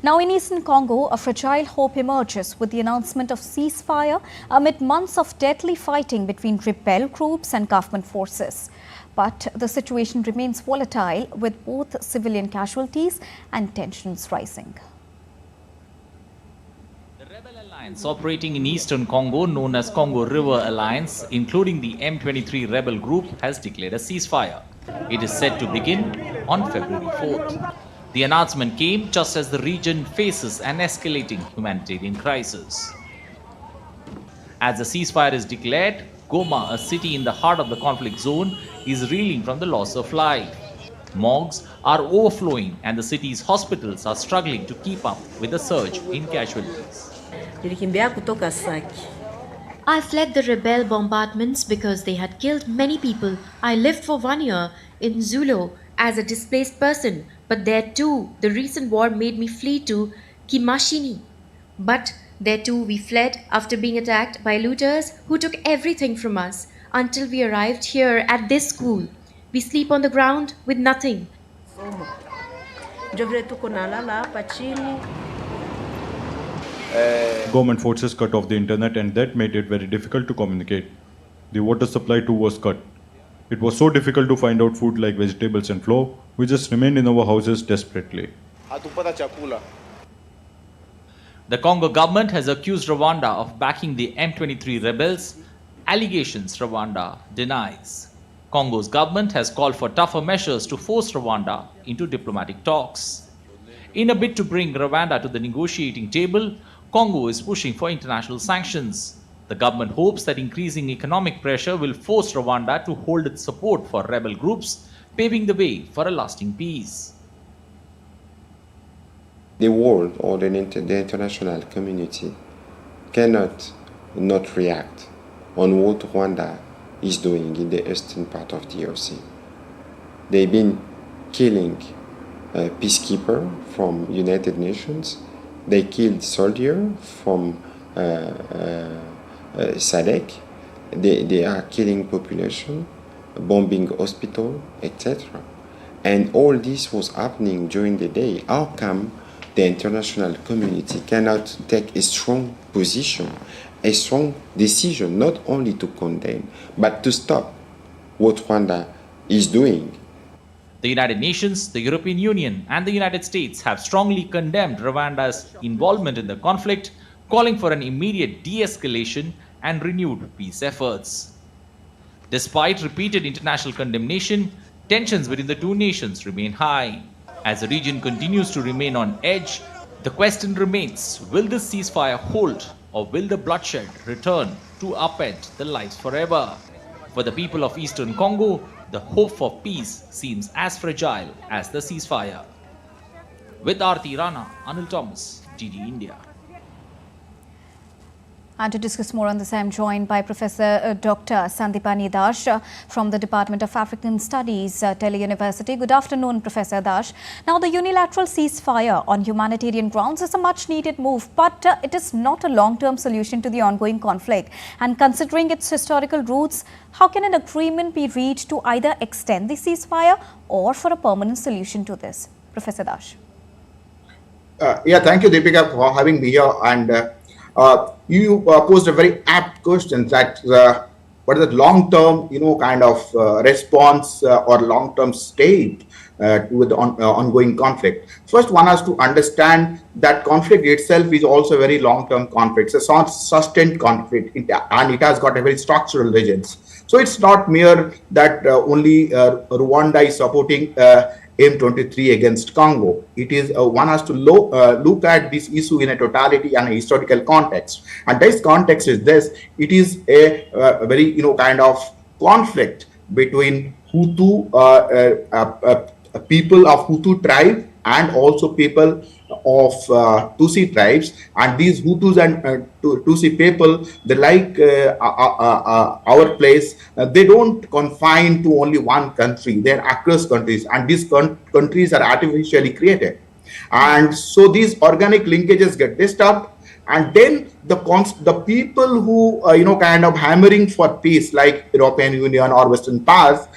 Now in eastern Congo, a fragile hope emerges with the announcement of ceasefire amid months of deadly fighting between rebel groups and government forces. But the situation remains volatile with both civilian casualties and tensions rising. The rebel alliance operating in eastern Congo, known as Congo River Alliance, including the M23 rebel group, has declared a ceasefire. It is set to begin on February 4th. The announcement came just as the region faces an escalating humanitarian crisis. As the ceasefire is declared, Goma, a city in the heart of the conflict zone, is reeling from the loss of life. Morgues are overflowing and the city's hospitals are struggling to keep up with the surge in casualties. I fled the rebel bombardments because they had killed many people. I lived for 1 year in Zulu as a displaced person, but there too, the recent war made me flee to Kimashini. But there too, we fled after being attacked by looters who took everything from us until we arrived here at this school. We sleep on the ground with nothing. Government forces cut off the internet and that made it very difficult to communicate. The water supply too was cut. It was so difficult to find out food like vegetables and flour. We just remained in our houses desperately. The Congo government has accused Rwanda of backing the M23 rebels, allegations Rwanda denies. Congo's government has called for tougher measures to force Rwanda into diplomatic talks. In a bid to bring Rwanda to the negotiating table, Congo is pushing for international sanctions. The government hopes that increasing economic pressure will force Rwanda to hold its support for rebel groups, paving the way for a lasting peace. The world or the international community cannot not react on what Rwanda is doing in the eastern part of DRC. They've been killing peacekeepers from United Nations. They killed soldiers from SADC. They are killing population, bombing hospital, etc. And all this was happening during the day. How come the international community cannot take a strong position, a strong decision, not only to condemn, but to stop what Rwanda is doing? The United Nations, the European Union, and the United States have strongly condemned Rwanda's involvement in the conflict, calling for an immediate de-escalation and renewed peace efforts. Despite repeated international condemnation, tensions between the two nations remain high. As the region continues to remain on edge, the question remains, will this ceasefire hold or will the bloodshed return to upend the lives forever? For the people of eastern Congo, the hope for peace seems as fragile as the ceasefire. With Aarti Rana, Anil Thomas, DD India. And to discuss more on this, I am joined by Professor Dr. Sandipani Dash from the Department of African Studies, Delhi University. Good afternoon, Professor Dash. Now, the unilateral ceasefire on humanitarian grounds is a much-needed move, but it is not a long-term solution to the ongoing conflict. And considering its historical roots, how can an agreement be reached to either extend the ceasefire or for a permanent solution to this? Professor Dash. Thank you, Deepika, for having me here. And you posed a very apt question that what is the long-term, kind of response or long-term state with the ongoing conflict. First, one has to understand that conflict itself is also a very long-term conflict. It's a sustained conflict, and it has got a very structural regions. So it's not mere that only Rwanda is supporting M23 against Congo. It is one has to look at this issue in a totality and a historical context. And this context is this: it is a very kind of conflict between Hutu people of Hutu tribe and also people of Tutsi tribes. And these Hutus and Tutsi people, they like our place, they don't confine to only one country. They're across countries, and these countries are artificially created. And so these organic linkages get disturbed, and then the people who kind of hammering for peace, like European Union or Western powers,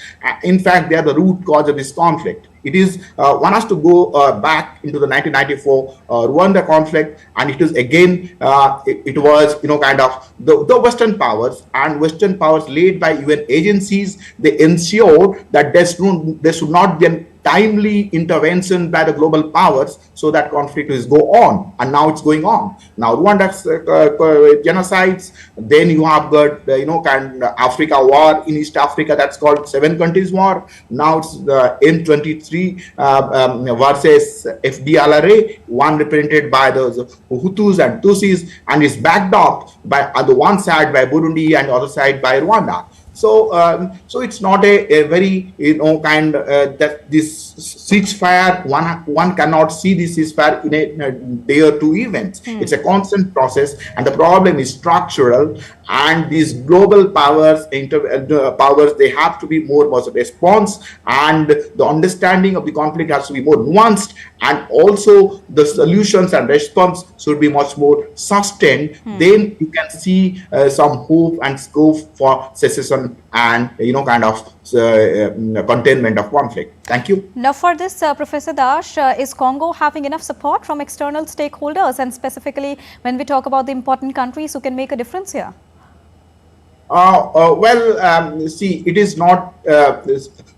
in fact they are the root cause of this conflict. It is one has to go back into the 1994 Rwanda conflict, and it is again it was kind of the Western powers, and Western powers led by UN agencies. They ensured that there should not be a timely intervention by the global powers, so that conflict is go on, and now it's going on. Now Rwanda's genocides, then you have got kind of Africa war in East Africa, that's called 7 countries war. Now it's the M23 versus FDLRA, one represented by the Hutus and Tutsis, and is backed up by on the one side by Burundi and the other side by Rwanda. So, so it's not a very kind that this ceasefire, one cannot see this ceasefire in a day or two events. It's a constant process, and the problem is structural. And these global powers, they have to be more positive response, and the understanding of the conflict has to be more nuanced, and also the solutions and response should be much more sustained. Then you can see some hope and scope for cessation and kind of containment of conflict. Thank you. Now for this, Professor Dash, is Congo having enough support from external stakeholders, and specifically when we talk about the important countries who can make a difference here? See, it is not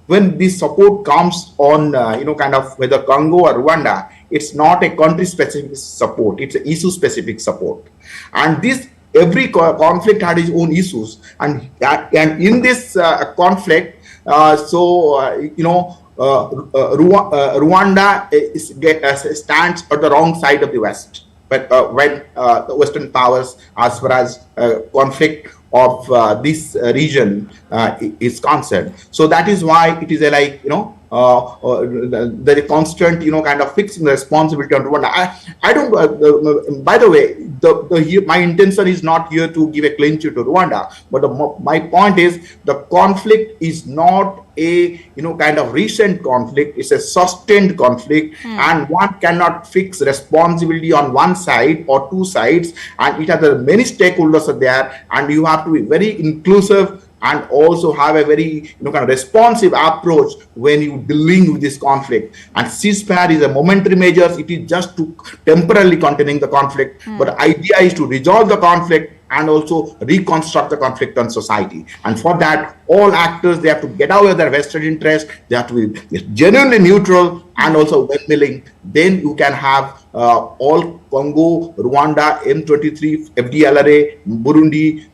when this support comes on, kind of whether Congo or Rwanda, it's not a country-specific support; it's an issue-specific support. And this every conflict had its own issues, and in this conflict, Rwanda stands at the wrong side of the West. But when the Western powers, as far as conflict of this region is concerned, so that is why it is a the constant kind of fixing the responsibility on Rwanda. I don't. By the way, my intention is not here to give a clean sheet to Rwanda, but my point is the conflict is not a kind of recent conflict. It's a sustained conflict, and one cannot fix responsibility on one side or two sides, and it has many stakeholders are there, and you have to be very inclusive and also have a very kind of responsive approach when you dealing with this conflict. And ceasefire is a momentary measure. It is just to temporarily containing the conflict, but the idea is to resolve the conflict and also reconstruct the conflict on society. And for that, all actors, they have to get out of their vested interest. They have to be genuinely neutral and also well-willing. Then you can have all Congo, Rwanda, M23, FDLRA, Burundi,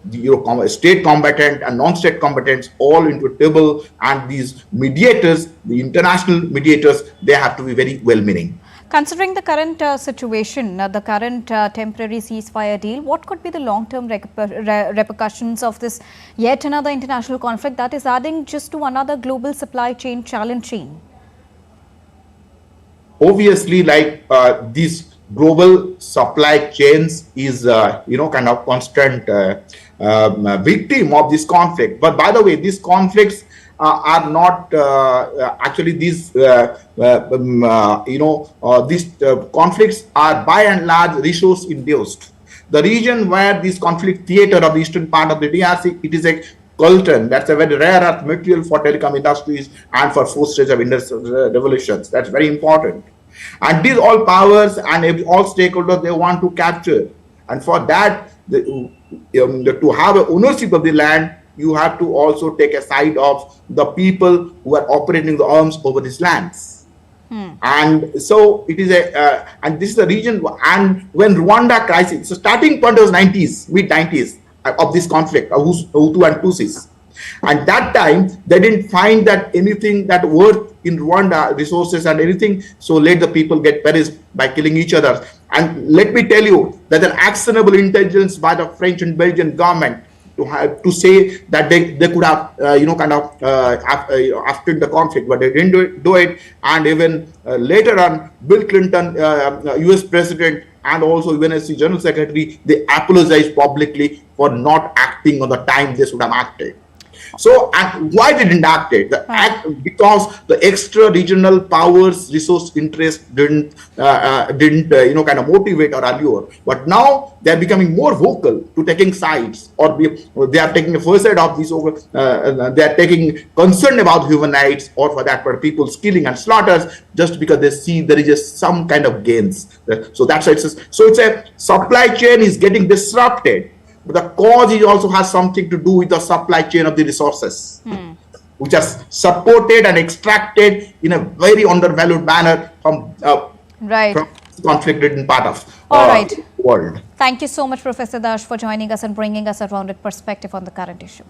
state combatant and non-state combatants all into a table. And these mediators, the international mediators, they have to be very well-meaning. Considering the current situation, the current temporary ceasefire deal, what could be the long-term repercussions of this yet another international conflict that is adding just to another global supply chain challenge chain? Obviously, these global supply chains is, kind of constant victim of this conflict. But by the way, these conflicts are not actually these conflicts are by and large resource induced. The region where this conflict theater of the eastern part of the DRC, it is a coltan. That's a very rare earth material for telecom industries and for fourth stage of industrial revolutions. That's very important. And these all powers and all stakeholders, they want to capture. And for that, to have a ownership of the land, you have to also take a side of the people who are operating the arms over these lands. And so it is and this is the region, and when Rwanda crisis, so starting point was mid-90s of this conflict, Hutu and Tutsis. And that time, they didn't find that anything that worth in Rwanda, resources and anything, so let the people get perished by killing each other. And let me tell you that an actionable intelligence by the French and Belgian government to say that they could have after the conflict, but they didn't do it. And even later on, Bill Clinton, US president, and also UNSC General Secretary, they apologized publicly for not acting on the time they should have acted. So, and why they didn't act it? The act because the extra regional powers, resource interest didn't kind of motivate or allure. But now they are becoming more vocal to taking sides, or they are taking a first side of these. They are taking concern about human rights, or for that part, people's killing and slaughters, just because they see there is just some kind of gains. So that's why it's a supply chain is getting disrupted. But the cause is also has something to do with the supply chain of the resources, which are supported and extracted in a very undervalued manner from conflict-ridden part of the world. Thank you so much, Professor Dash, for joining us and bringing us a rounded perspective on the current issue.